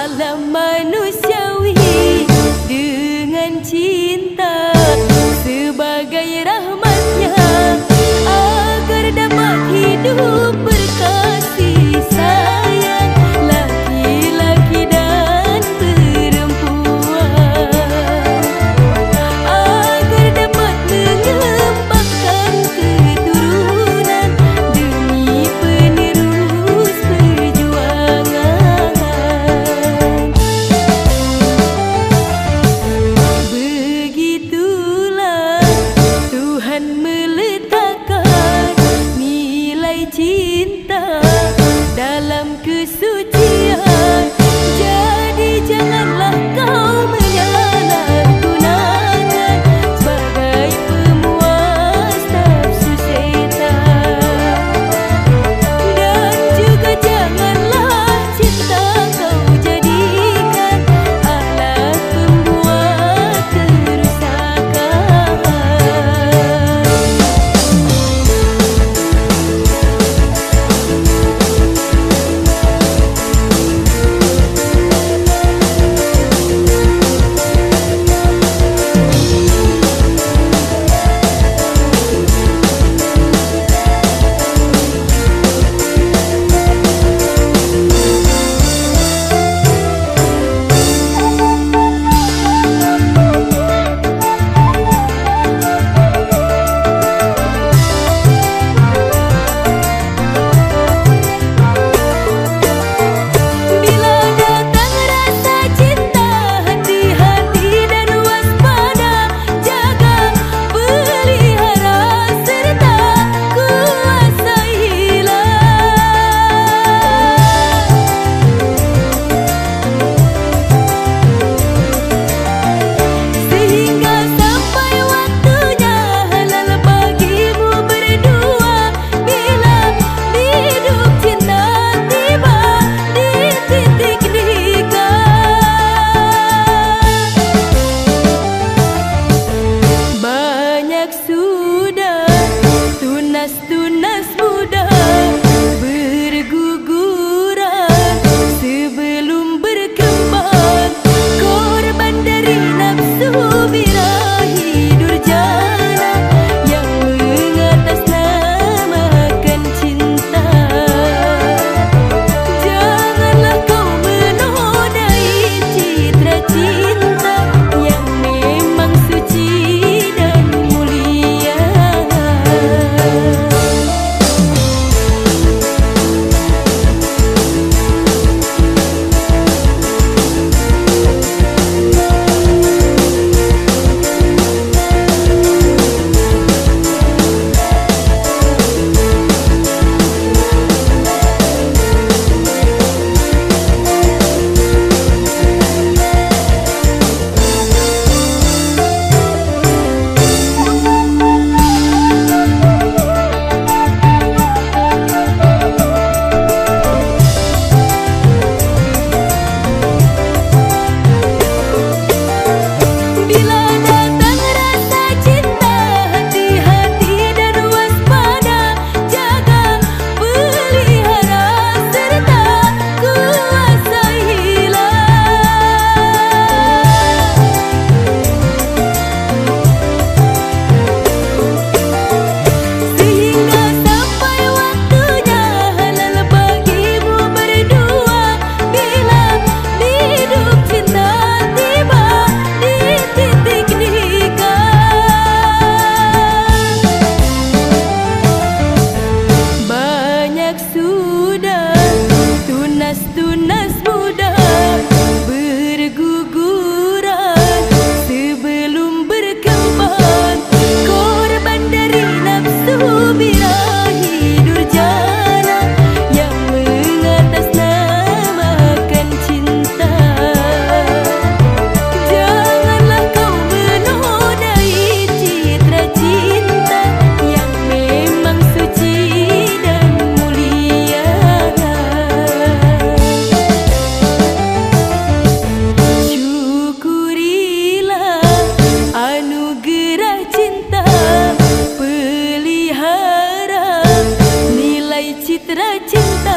alam manusiawi dengan cinta sebagai rahmatnya agar dapat hidup berkasih sayang laki-laki dan perempuan, agar dapat mengembangkan keturunan demi penerus perjuangan. Begitulah Tuhan meletakkan nilai cinta dalam kesucian. Jadi janganlah kau menyalahgunakan sebagai pemuas nafsu setan, dan juga janganlah cinta kau jadikan alat pembuat kerusakan. Tunas muda berguguran sebelum berkembang, korban dari nafsu birahi durjana yang mengatasnamakan cinta. Janganlah kau menodai citra cinta yang memang suci dan mulia. Tunas muda berguguran sebelum berkembang, korban dari nafsu birahi durjana yang mengatasnamakan cinta. Janganlah kau menodai citra cinta yang memang suci dan mulia. Citra cinta